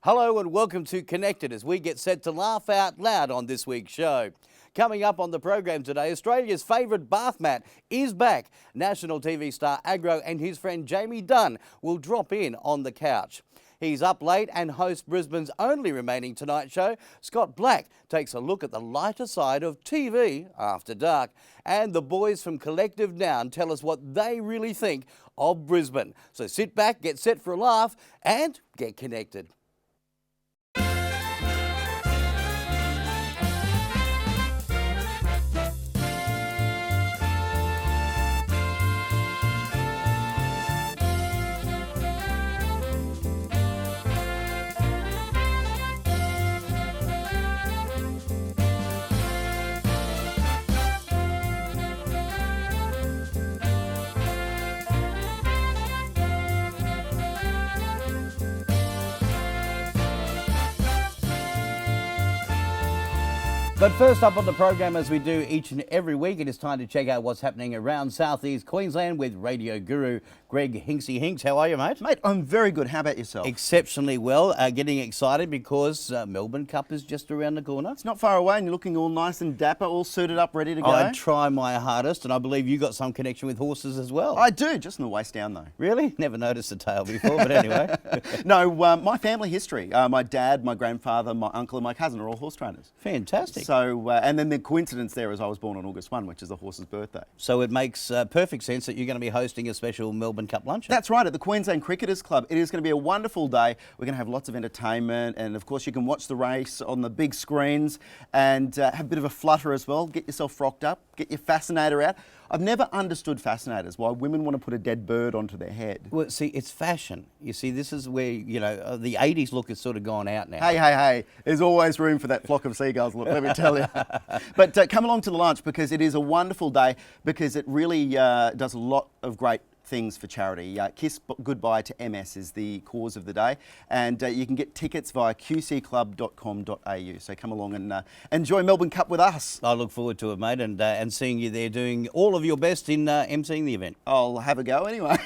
Hello and welcome to Connected as we get set to laugh out loud on this week's show. Coming up on the program today, Australia's favourite bathmat is back. National TV star Agro and his friend Jamie Dunn will drop in on the couch. He's up late and hosts Brisbane's only remaining Tonight Show. Scott Black takes a look at the lighter side of TV after dark. And the boys from Collective Noun tell us what they really think of Brisbane. So sit back, get set for a laugh and get connected. But first up on the program, as we do each and every week, it is time to check out what's happening around southeast Queensland with radio guru Greg Hinksy Hinks. How are you, mate? Mate, I'm very good. How about yourself? Exceptionally well. Getting excited because Melbourne Cup is just around the corner. It's not far away and you're looking all nice and dapper, all suited up, ready to go. I try my hardest, and I believe you got some connection with horses as well. I do, just in the waist down though. Really? Never noticed the tail before, but anyway. No, my family history. My dad, my grandfather, my uncle and my cousin are all horse trainers. Fantastic. So, and then the coincidence there is I was born on August 1, which is the horse's birthday. So it makes perfect sense that you're going to be hosting a special Melbourne Cup luncheon. That's right, at the Queensland Cricketers Club. It is going to be a wonderful day. We're going to have lots of entertainment, and of course you can watch the race on the big screens and have a bit of a flutter as well. Get yourself frocked up, get your fascinator out. I've never understood fascinators, why women want to put a dead bird onto their head. Well, see, it's fashion. You see, this is where, you know, the 80s look has sort of gone out now. Hey, there's always room for that flock of seagulls, look, let me tell you. But come along to the lunch because it is a wonderful day because it really does a lot of great things for charity. Kiss Goodbye to MS is the cause of the day, and you can get tickets via qcclub.com.au. So come along and enjoy Melbourne Cup with us. I look forward to it, mate, and seeing you there doing all of your best in emceeing the event. I'll have a go anyway.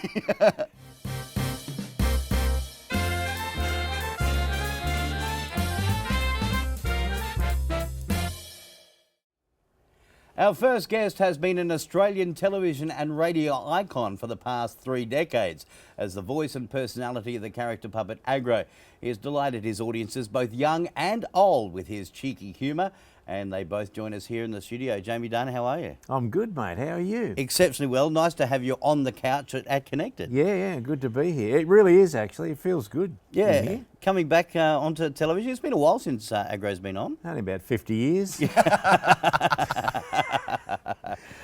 Our first guest has been an Australian television and radio icon for the past 3 decades. As the voice and personality of the character puppet Agro, he has delighted his audiences, both young and old, with his cheeky humour. And they both join us here in the studio. Jamie Dunn, how are you? I'm good, mate. How are you? Exceptionally well. Nice to have you on the couch at Connected. Yeah, good to be here. It really is, actually. It feels good. Yeah, coming back onto television. It's been a while since Agro's been on. Only about 50 years.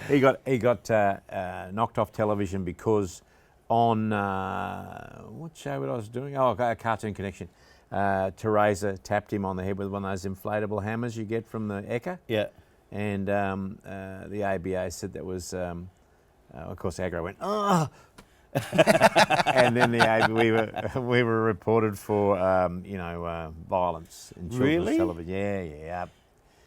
He got knocked off television because on what show I was doing? Oh, Cartoon Connection. Teresa tapped him on the head with one of those inflatable hammers you get from the Eka. Yeah. And the ABA said that was, of course, Agro went, oh. And then we were reported for, violence in children's television. Yeah.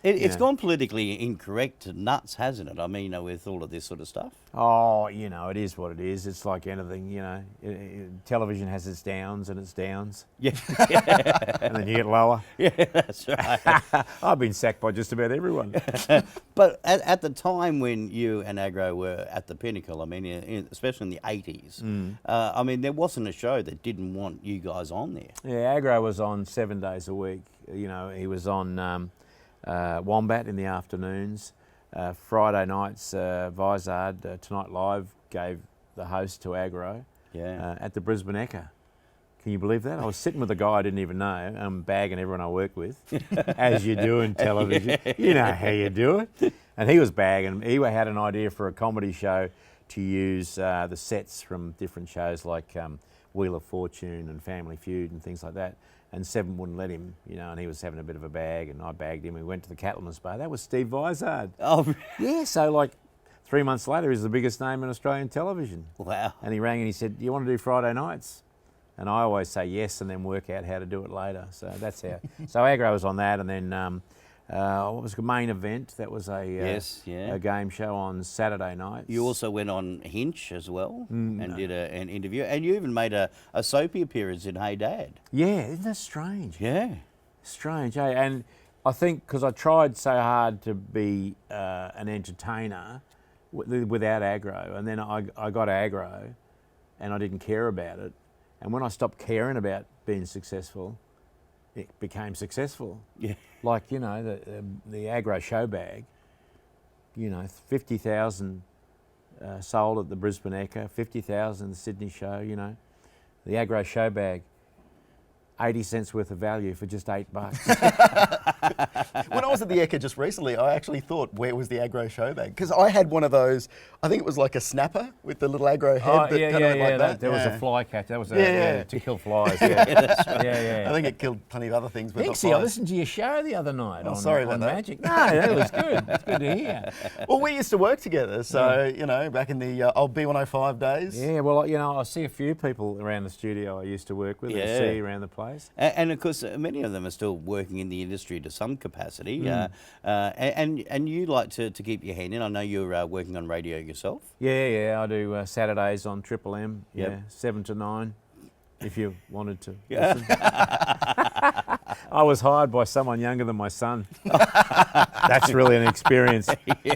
It's gone politically incorrect nuts, hasn't it? I mean, with all of this sort of stuff. Oh, it is what it is. It's like anything, television has its downs and its downs. Yeah. And then you get lower. Yeah, that's right. I've been sacked by just about everyone. But at the time when you and Agro were at the pinnacle, I mean, especially in the 80s, I mean, there wasn't a show that didn't want you guys on there. Yeah, Agro was on 7 days a week. He was on Wombat in the afternoons. Friday nights, Vizard, Tonight Live gave the host to Agro at the Brisbane Eka. Can you believe that? I was sitting with a guy I didn't even know, bagging everyone I work with, as you do in television. Yeah. You know how you do it. And he was bagging. He had an idea for a comedy show to use the sets from different shows like Wheel of Fortune and Family Feud and things like that. And Seven wouldn't let him, and he was having a bit of a bag, and I bagged him. We went to the Cattleman's Bar. That was Steve Vizard. Oh, yeah. So like 3 months later, he's the biggest name in Australian television. Wow. And he rang and he said, "Do you want to do Friday nights?" And I always say yes, and then work out how to do it later. So that's how. So Agro was on that, and then what was the main event? That was a game show on Saturday night. You also went on Hinch as well and did an interview, and you even made a soapy appearance in Hey Dad. Yeah, isn't that strange? Yeah. Strange, eh? And I think because I tried so hard to be an entertainer without Agro, and then I got Agro, and I didn't care about it. And when I stopped caring about being successful, it became successful. Yeah. Like, you know, the Agro show bag, you know, 50,000 sold at the Brisbane Echo, 50,000 the Sydney show, you know. The Agro show bag, 80 cents worth of value for just $8. When I was at the Ekka just recently, I actually thought, where was the Agro show bag? Because I had one of those, I think it was like a snapper with the little Agro head that kind of went like that. There was a fly catch. That was to kill flies. Yeah. I think it killed plenty of other things. But Thanks, I listened to your show the other night on sorry about that. Magic. No, that was good. It's good to hear. Well, we used to work together, so, you know, back in the old B105 days. Yeah, well, you know, I see a few people around the studio I used to work with and see around the place. And of course, many of them are still working in the industry to some capacity. And you like to keep your hand in. I know you're working on radio yourself. Yeah, I do Saturdays on Triple M. Yeah, 7 to 9. If you wanted to. Listen. I was hired by someone younger than my son. That's really an experience.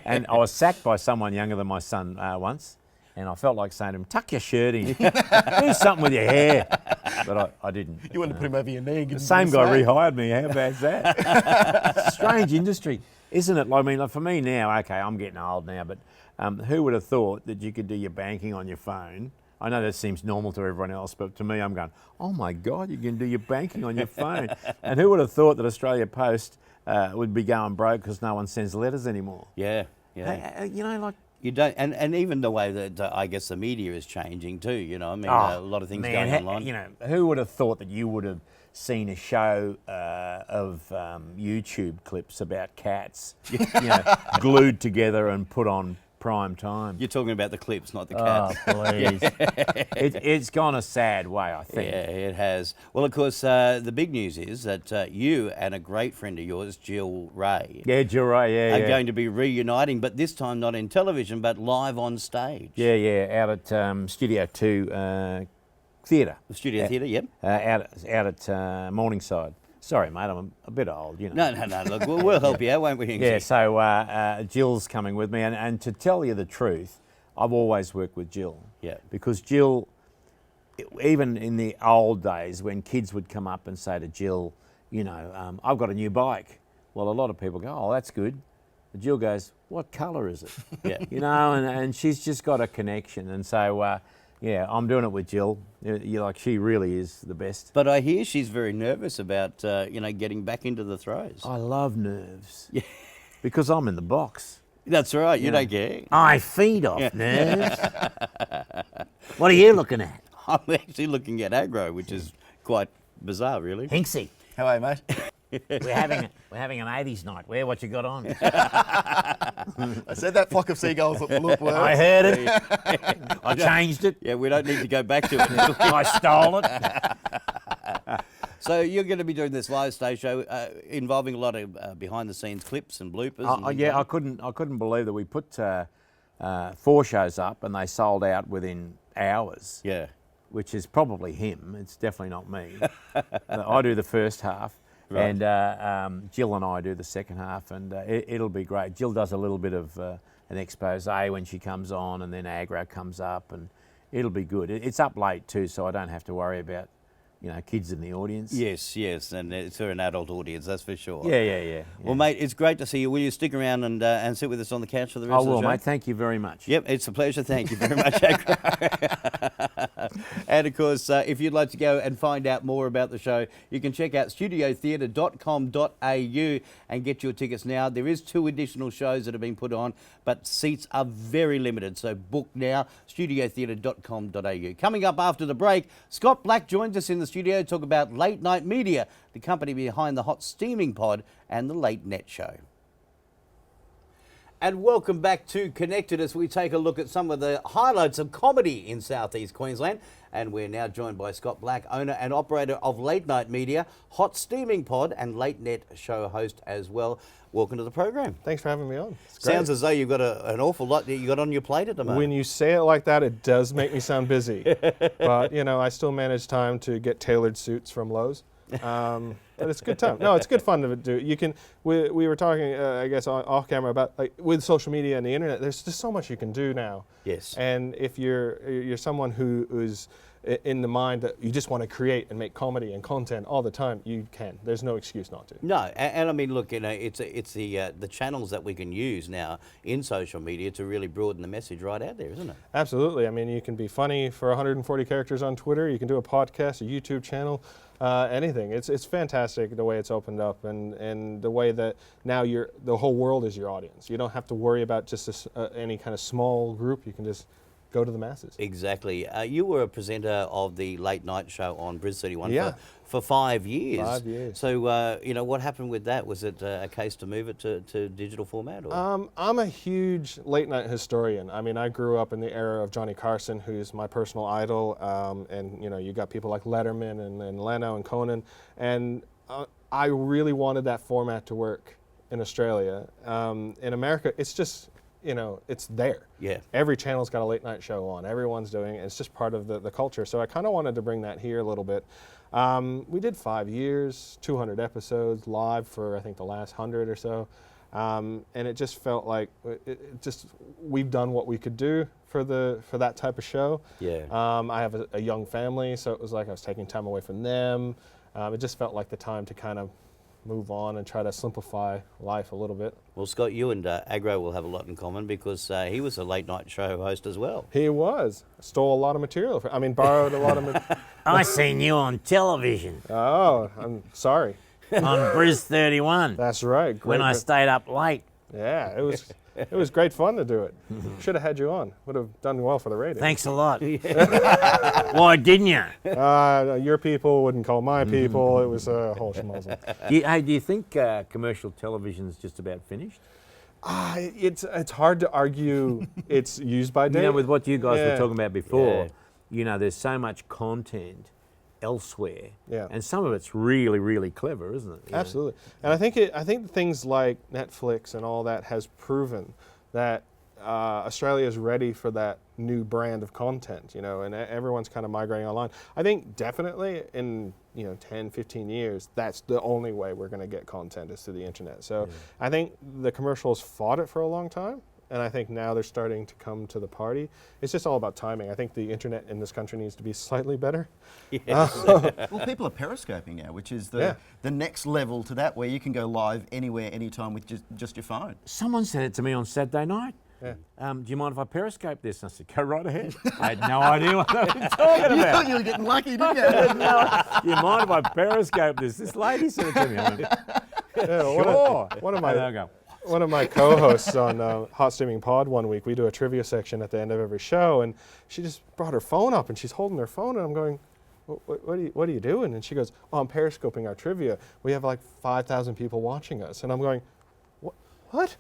And I was sacked by someone younger than my son once. And I felt like saying to him, tuck your shirt in. Do something with your hair. But I didn't. You wanted to put him over your knee. The same guy rehired me. How bad's that? Strange industry, isn't it? I mean, like for me now, okay, I'm getting old now, but who would have thought that you could do your banking on your phone? I know that seems normal to everyone else, but to me, I'm going, oh my God, you can do your banking on your phone. And who would have thought that Australia Post would be going broke because no one sends letters anymore? Yeah. You know, like, you don't, and even the way that I guess the media is changing too. You know, I mean, a lot of things going online. You know, who would have thought that you would have seen a show of YouTube clips about cats, you know, glued together and put on prime time? You're talking about the clips, not the cats. Oh, please. It's gone a sad way, I think. Yeah, it has. Well, of course, the big news is that you and a great friend of yours, Jill Ray, Jill Ray, are going to be reuniting, but this time not in television, but live on stage. Out at Studio 2 Theatre. Studio Theatre, yep. Out at Morningside. Sorry, mate, I'm a bit old, you know. No. Look, we'll help you out, won't we? Yeah, so Jill's coming with me, and to tell you the truth, I've always worked with Jill. Yeah. Because Jill, even in the old days when kids would come up and say to Jill, you know, I've got a new bike. Well, a lot of people go, oh, that's good. But Jill goes, what colour is it? Yeah. You know, and she's just got a connection, and so. Yeah, I'm doing it with Jill. She really is the best. But I hear she's very nervous about, getting back into the throws. I love nerves. Yeah. Because I'm in the box. That's right, you don't care. I feed off nerves. What are you looking at? I'm actually looking at Agro, which is quite bizarre, really. Hinksy. How are you, mate? We're having an 80s night. What you got on? I said that flock of seagulls look well. I heard it. I changed it. Yeah, we don't need to go back to it. I stole it. So you're going to be doing this live stage show involving a lot of behind-the-scenes clips and bloopers. I couldn't believe that we put 4 shows up and they sold out within hours. Yeah. Which is probably him. It's definitely not me. I do the first half. Right. And Jill and I do the second half, and it'll be great. Jill does a little bit of an expose when she comes on, and then Agro comes up, and it'll be good. It's up late too, so I don't have to worry about kids in the audience. Yes, and it's for an adult audience, that's for sure. Yeah. Well, mate, it's great to see you. Will you stick around and sit with us on the couch for the rest of the show? I will, mate. Thank you very much. Yep, it's a pleasure. Thank you very much, Agro. And, of course, if you'd like to go and find out more about the show, you can check out studiotheatre.com.au and get your tickets now. There is 2 additional shows that have been put on, but seats are very limited, so book now, studiotheatre.com.au. Coming up after the break, Scott Black joins us in the studio to talk about Late Night Media, the company behind the Hot Steaming Pod and the Late Net Show. And welcome back to Connected as we take a look at some of the highlights of comedy in southeast Queensland. And we're now joined by Scott Black, owner and operator of Late Night Media, Hot Steaming Pod and Late Net show host as well. Welcome to the program. Thanks for having me on. It's great. Sounds as though you've got an awful lot that you got on your plate at the moment. When you say it like that, it does make me sound busy. But, you know, I still manage time to get tailored suits from Lowe's. But it's a good time. No, it's good fun to do. You can. We were talking, I guess, off camera about like with social media and the internet. There's just so much you can do now. Yes. And if you're someone who is in the mind that you just want to create and make comedy and content all the time, you can. There's no excuse not to. No, and I mean, look, you know, it's the channels that we can use now in social media to really broaden the message right out there, isn't it? Absolutely. I mean, you can be funny for 140 characters on Twitter. You can do a podcast, a YouTube channel, anything. It's fantastic the way it's opened up and the way that now the whole world is your audience. You don't have to worry about just any kind of small group. You can just go to the masses. Exactly. You were a presenter of the late night show on Bris 31 Yeah. for 5 years. 5 years. So, you know, what happened with that? Was it a case to move it to digital format? Or? I'm a huge late night historian. I mean, I grew up in the era of Johnny Carson, who's my personal idol, and you know, you got people like Letterman and Leno and Conan, and I really wanted that format to work in Australia. In America, it's just, you know, it's there. Yeah. Every channel's got a late night show on. Everyone's doing it. It's just part of the culture. So I kind of wanted to bring that here a little bit. We did 5 years, 200 episodes live for I think the last 100 or so. And it just felt like we've done what we could do for that type of show. Yeah. I have a young family, so it was like I was taking time away from them. It just felt like the time to kind of move on and try to simplify life a little bit. Well, Scott, you and Agro will have a lot in common because he was a late night show host as well. He was. Stole a lot of material. Borrowed a lot of material. I seen you on television Oh, I'm sorry. on Bris 31 That's right. when I stayed up late. Yeah, it was great fun to do it. Should have had you on. Would have done well for the ratings. Thanks a lot. Why didn't you? Your people wouldn't call my people. It was a whole schmozzle. Do you think commercial television's just about finished? It's hard to argue it's used by date. You know, with what you guys were Yeah. talking about before, Yeah. you know, there's so much content elsewhere, Yeah. and some of it's really, really clever, isn't it? You know? Absolutely. And I think things like Netflix and all that has proven that Australia is ready for that new brand of content, you know, and everyone's kind of migrating online. I think definitely in, 10, 15 years, that's the only way we're going to get content is through the internet. So I think the commercials fought it for a long time. And I think now they're starting to come to the party. It's just all about timing. I think the internet in this country needs to be slightly better. Well, people are periscoping now, which is Yeah. the next level to that, where you can go live anywhere, anytime with just your phone. Someone said it to me on Saturday night. Yeah. Do you mind if I periscope this? And I said, go right ahead. I had no idea what I was talking You about. thought you were getting lucky, didn't you? Do you mind if I periscope this? This lady said it to me. I went, Yeah, sure. one of And my I go, One of my co-hosts on Hot Steaming Pod one week, we do a trivia section at the end of every show, and she just brought her phone up, and she's holding her phone, and I'm going, what are you doing? And she goes, oh, I'm periscoping our trivia. We have like 5,000 people watching us. And I'm going, what?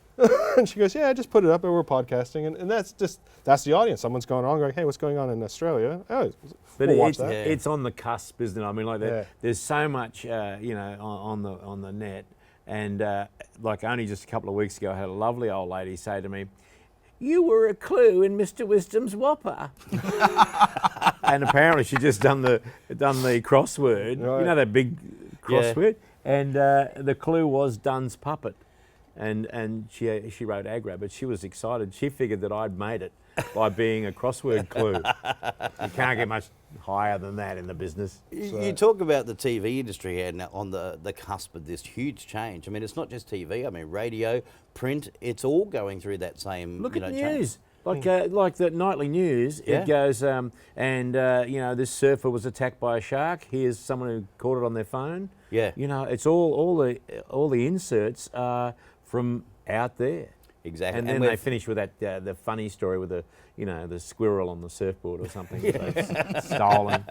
And she goes, yeah, I just put it up, and we're podcasting, and that's the audience. Someone's going on, going, hey, what's going on in Australia? Oh, but we'll watch that. it's on the cusp, isn't it? I mean, like Yeah. there's so much, on the net. And like only just a couple of weeks ago, I had a lovely old lady say to me, you were a clue in Mr. Wisdom's Whopper. And apparently she'd just done the crossword, Right. you know, that big crossword. And the clue was Dunn's puppet. And she wrote Agro, but she was excited. She figured that I'd made it by being a crossword clue. You can't get much higher than that in the business. You talk about the TV industry and on the cusp of this huge change. I mean, it's not just TV. I mean, radio, print, it's all going through that same Look at change. news. Like the nightly news, Yeah. it goes, this surfer was attacked by a shark. Here's someone who caught it on their phone. Yeah. You know, it's all the inserts are from out there. Exactly. And then we're- they finish with that the funny story with the the squirrel on the surfboard or something. So it's stolen.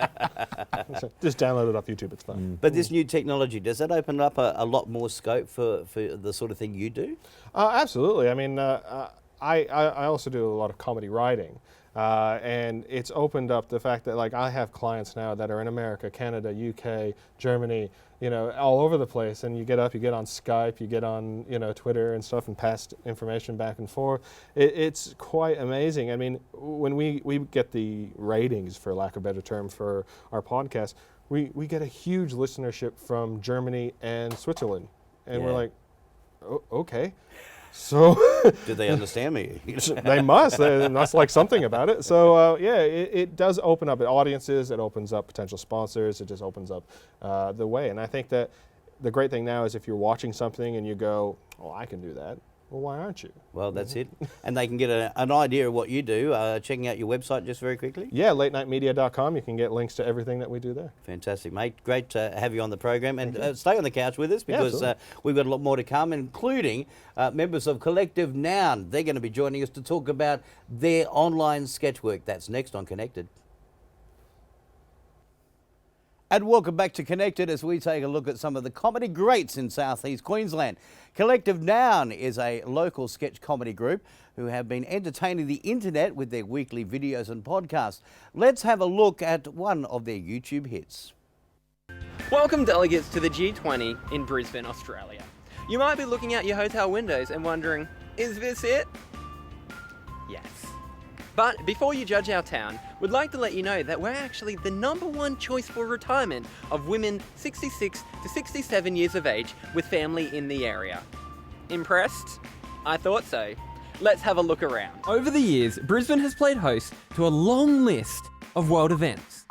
Just download it off YouTube. It's fine. But this new technology, does that open up a lot more scope for the sort of thing you do? Absolutely. I mean, I also do a lot of comedy writing. And it's opened up the fact that, like, I have clients now that are in America, Canada, UK, Germany, all over the place. And you get on Skype, you get on, Twitter and stuff, and pass information back and forth. It's quite amazing. I mean, when we get the ratings, for lack of a better term, for our podcast, we get a huge listenership from Germany and Switzerland. And we're like, oh, okay. So Do they understand me? they must. They must like something about it. So it does open up audiences. It opens up potential sponsors. It just opens up the way. And I think that the great thing now is if you're watching something and you go, "Oh, I can do that." Well, why aren't you? Well, that's it. And they can get an idea of what you do, checking out your website just very quickly. Yeah, latenightmedia.com. You can get links to everything that we do there. Fantastic, mate. Great to have you on the program. And stay on the couch with us because we've got a lot more to come, including members of Collective Noun. They're going to be joining us to talk about their online sketch work. That's next on Connected. And welcome back to Connected as we take a look at some of the comedy greats in southeast Queensland. Collective Noun is a local sketch comedy group who have been entertaining the internet with their weekly videos and podcasts. Let's have a look at one of their YouTube hits. Welcome delegates to the G20 in Brisbane, Australia. You might be looking out your hotel windows and wondering, is this it? Yes. But before you judge our town, we'd like to let you know that we're actually the #1 choice for retirement of women 66 to 67 years of age with family in the area. Impressed? I thought so. Let's have a look around. Over the years, Brisbane has played host to a long list of world events.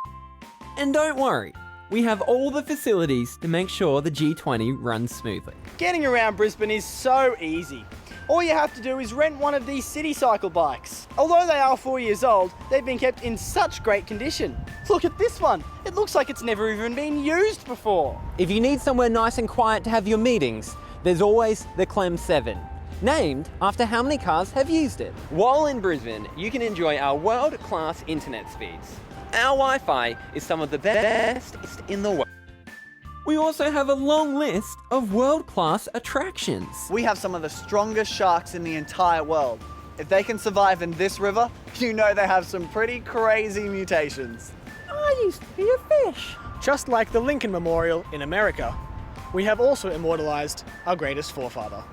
And don't worry, we have all the facilities to make sure the G20 runs smoothly. Getting around Brisbane is so easy. All you have to do is rent one of these city cycle bikes. Although they are 4 years old, they've been kept in such great condition. Look at this one. It looks like it's never even been used before. If you need somewhere nice and quiet to have your meetings, there's always the Clem 7, named after how many cars have used it. While in Brisbane, you can enjoy our world-class internet speeds. Our Wi-Fi is some of the best in the world. We also have a long list of world-class attractions. We have some of the strongest sharks in the entire world. If they can survive in this river, you know they have some pretty crazy mutations. I used to be a fish. Just like the Lincoln Memorial in America, we have also immortalised our greatest forefather,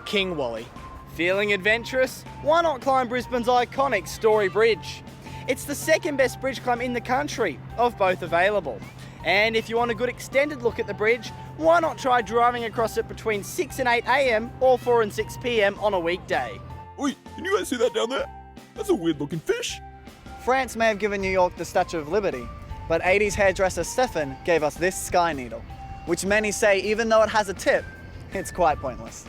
King Wally. Feeling adventurous? Why not climb Brisbane's iconic Story Bridge? It's the second best bridge climb in the country, of both available. And if you want a good extended look at the bridge, why not try driving across it between 6 and 8 a.m. or 4 and 6 p.m. on a weekday? Oi, can you guys see that down there? That's a weird looking fish. France may have given New York the Statue of Liberty, but 80s hairdresser Stefan gave us this Sky Needle, which many say even though it has a tip, it's quite pointless.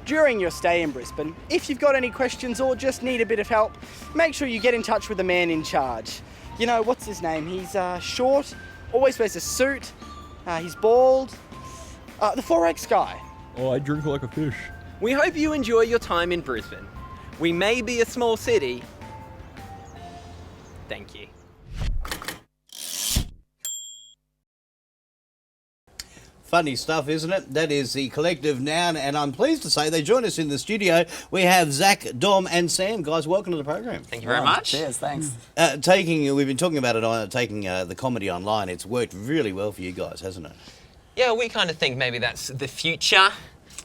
During your stay in Brisbane, if you've got any questions or just need a bit of help, make sure you get in touch with the man in charge. You know, what's his name? He's short, always wears a suit, he's bald. The Forex guy. Oh, I drink like a fish. We hope you enjoy your time in Brisbane. We may be a small city. Thank you. Funny stuff, isn't it? That is the Collective Noun, and I'm pleased to say they join us in the studio. We have Zach, Dom, and Sam. Guys, welcome to the program. Thank you very much. Cheers, thanks. We've been talking about it, taking the comedy online. It's worked really well for you guys, hasn't it? Yeah, we kind of think maybe that's the future.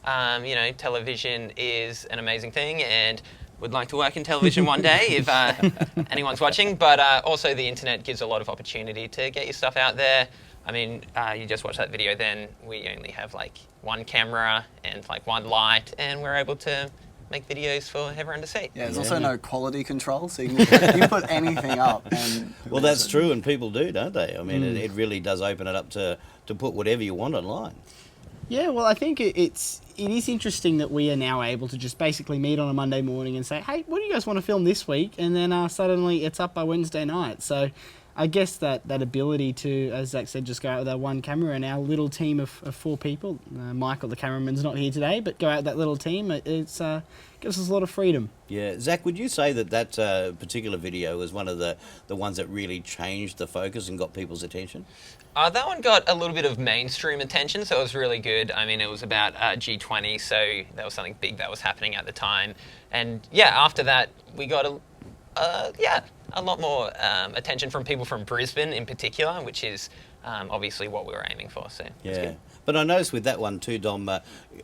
Television is an amazing thing, and would like to work in television one day if anyone's watching. But also the internet gives a lot of opportunity to get your stuff out there. I mean, you just watched that video then, we only have like one camera and like one light, and we're able to make videos for everyone to see. Yeah, there's also no quality control, so you can put anything up. And well, that's true, and people do, don't they? I mean, it really does open it up to put whatever you want online. Yeah, well, I think it is interesting that we are now able to just basically meet on a Monday morning and say, hey, what do you guys want to film this week? And then suddenly it's up by Wednesday night. So I guess that ability to, as Zach said, just go out with our one camera and our little team of 4 people. Michael, the cameraman's not here today, but go out with that little team. It's gives us a lot of freedom. Yeah, Zach, would you say that particular video was one of the ones that really changed the focus and got people's attention? That one got a little bit of mainstream attention, so it was really good. I mean, it was about G20, so that was something big that was happening at the time. And yeah, after that, we got a lot more attention from people from Brisbane in particular, which is obviously what we were aiming for. So that's good. But I noticed with that one too, Dom, I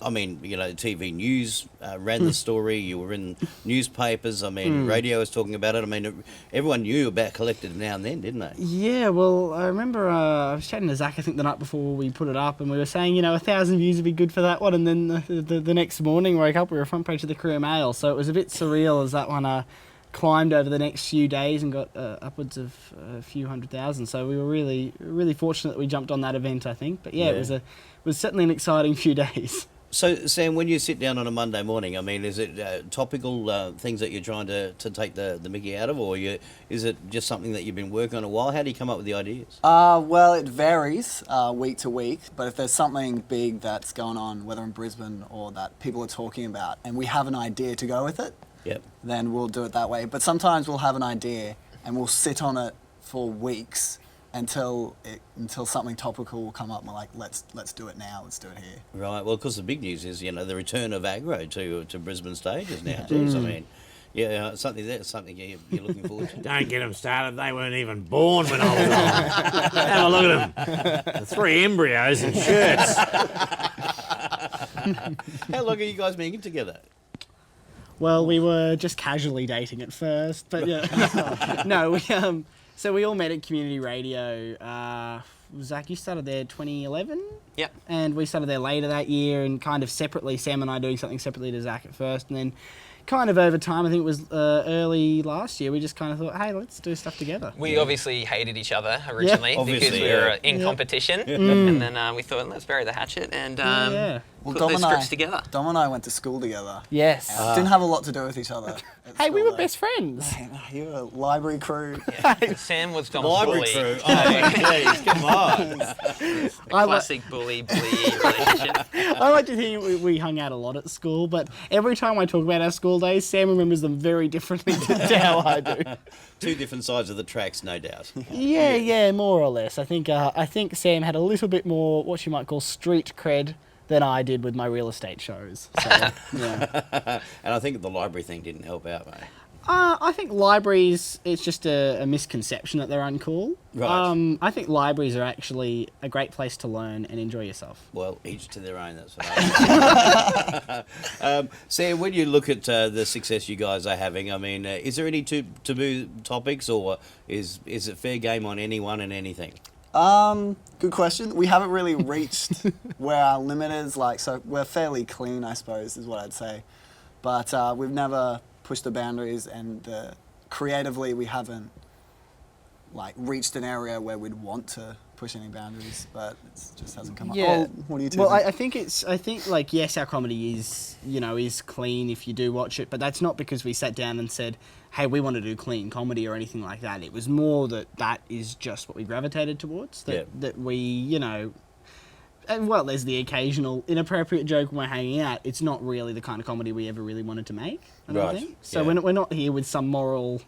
mean, you know, TV news ran the story, you were in newspapers, I mean, radio was talking about it. I mean, everyone knew about Collective Noun then, didn't they? Yeah, well, I remember I was chatting to Zach, I think, the night before we put it up, and we were saying, you know, 1,000 views would be good for that one, and then the next morning, woke up, we were front page of the Courier Mail, so it was a bit surreal as that one climbed over the next few days and got upwards of a few 100,000. So we were really fortunate that we jumped on that event, I think. But yeah, it was certainly an exciting few days. So, Sam, when you sit down on a Monday morning, I mean, is it topical things that you're trying to take the mickey out of, or is it just something that you've been working on a while? How do you come up with the ideas? Well, it varies week to week, but if there's something big that's going on, whether in Brisbane or that people are talking about, and we have an idea to go with it, then we'll do it that way. But sometimes we'll have an idea and we'll sit on it for weeks until something topical will come up. And we're like, let's do it now. Let's do it here. Right. Well, because the big news is, you know, the return of Agro to Brisbane stages now too. So, I mean, yeah, something you're looking forward to. Don't get them started. They weren't even born when I was on. Have a look at them. 3 embryos in shirts. How long are you guys being together? Well, we were just casually dating at first, but yeah. No, so we all met at community radio. Zach, you started there 2011? Yep. And we started there later that year, and kind of separately, Sam and I doing something separately to Zach at first, and then kind of over time, I think it was early last year, we just kind of thought, hey, let's do stuff together. We obviously hated each other originally because we were in competition, Mm. and then we thought, let's bury the hatchet and Well, put those scripts together. Dom and I went to school together. Yes. Didn't have a lot to do with each other. Hey, we were best friends. You were a library crew. Sam was Dom's Library bully. crew. Oh, please, come on. Classic bully relationship. I like to think we hung out a lot at school, but every time I talk about our school days, Sam remembers them very differently to how I do. 2 different sides of the tracks, no doubt. Yeah, more or less. I think Sam had a little bit more what you might call street cred than I did with my real estate shows. So, yeah. And I think the library thing didn't help out, mate. I think libraries, it's just a misconception that they're uncool. Right. I think libraries are actually a great place to learn and enjoy yourself. Well, each to their own, that's what I think. Sam, when you look at the success you guys are having, I mean, is there any taboo topics, or is it fair game on anyone and anything? Good question. We haven't really reached where our limit is. So we're fairly clean, I suppose, is what I'd say. But we've never pushed the boundaries, and creatively we haven't reached an area where we'd want to push any boundaries, but it just hasn't come up. Yeah. What do you think? Well, I think yes, our comedy is clean if you do watch it, but that's not because we sat down and said, hey, we want to do clean comedy or anything like that. It was more that is just what we gravitated towards. That we, and well, there's the occasional inappropriate joke when we're hanging out. It's not really the kind of comedy we ever really wanted to make, I don't think. So we're not here with some moral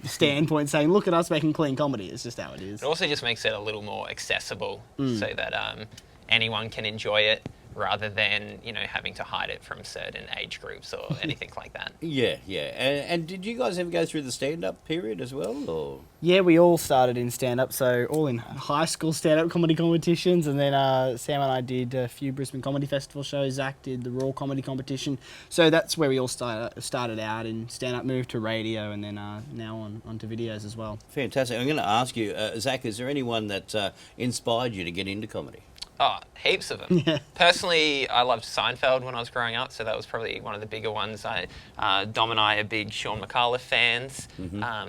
standpoint saying, look at us making clean comedy. It's just how it is. It also just makes it a little more accessible so that anyone can enjoy it, rather than, having to hide it from certain age groups or anything like that. Yeah. And did you guys ever go through the stand-up period as well, or? Yeah, we all started in stand-up, so all in high school stand-up comedy competitions, and then Sam and I did a few Brisbane Comedy Festival shows. Zach did the Raw Comedy Competition. So that's where we all started out in stand-up, moved to radio, and then now onto videos as well. Fantastic. I'm going to ask you, Zach, is there anyone that inspired you to get into comedy? Oh, heaps of them. Yeah. Personally, I loved Seinfeld when I was growing up, so that was probably one of the bigger ones. Dom and I are big Sean McAuliffe fans,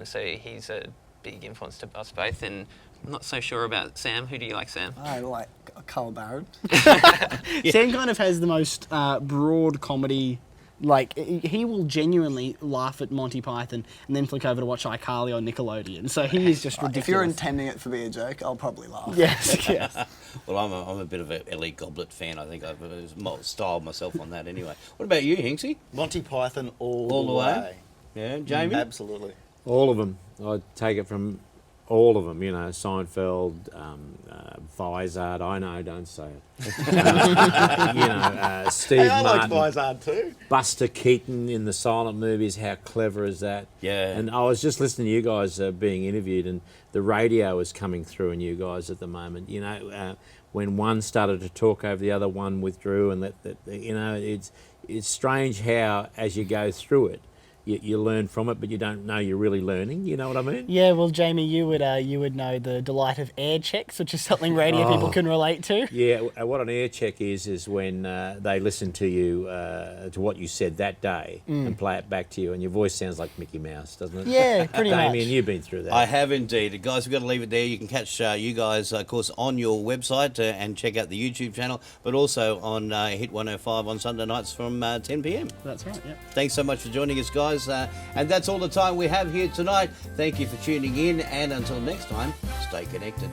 so he's a big influence to us both. And I'm not so sure about Sam. Who do you like, Sam? I like Carl Barron. Sam kind of has the most broad comedy Like, he will genuinely laugh at Monty Python and then flick over to watch iCarly on Nickelodeon. So he is just ridiculous. If you're intending it to be a joke, I'll probably laugh. Yes, yes. Well, I'm a bit of an Elite Goblet fan. I think I've styled myself on that anyway. What about you, Hinksy? Monty Python all All the the way? way. Yeah, Jamie? Absolutely. All of them. I take it from all of them. You know, Seinfeld, Vizard. I know, don't say it. Steve Hey, I Martin. liked Vizard too. Buster Keaton in the silent movies. How clever is that? Yeah. And I was just listening to you guys being interviewed, and the radio is coming through in you guys at the moment. You know, when one started to talk over the other, one withdrew, and it's strange how as you go through it, you learn from it, but you don't know you're really learning. You know what I mean? Yeah, well, Jamie, you would know the delight of air checks, which is something radio people can relate to. Yeah, what an air check is when they listen to you, to what you said that day, and play it back to you, and your voice sounds like Mickey Mouse, doesn't it? Yeah, pretty much. Damien, you've been through that. I have indeed. Guys, we've got to leave it there. You can catch you guys, of course, on your website and check out the YouTube channel, but also on Hit 105 on Sunday nights from 10 p.m. That's right, yeah. Thanks so much for joining us, guys. And that's all the time we have here tonight. Thank you for tuning in, and until next time, stay connected.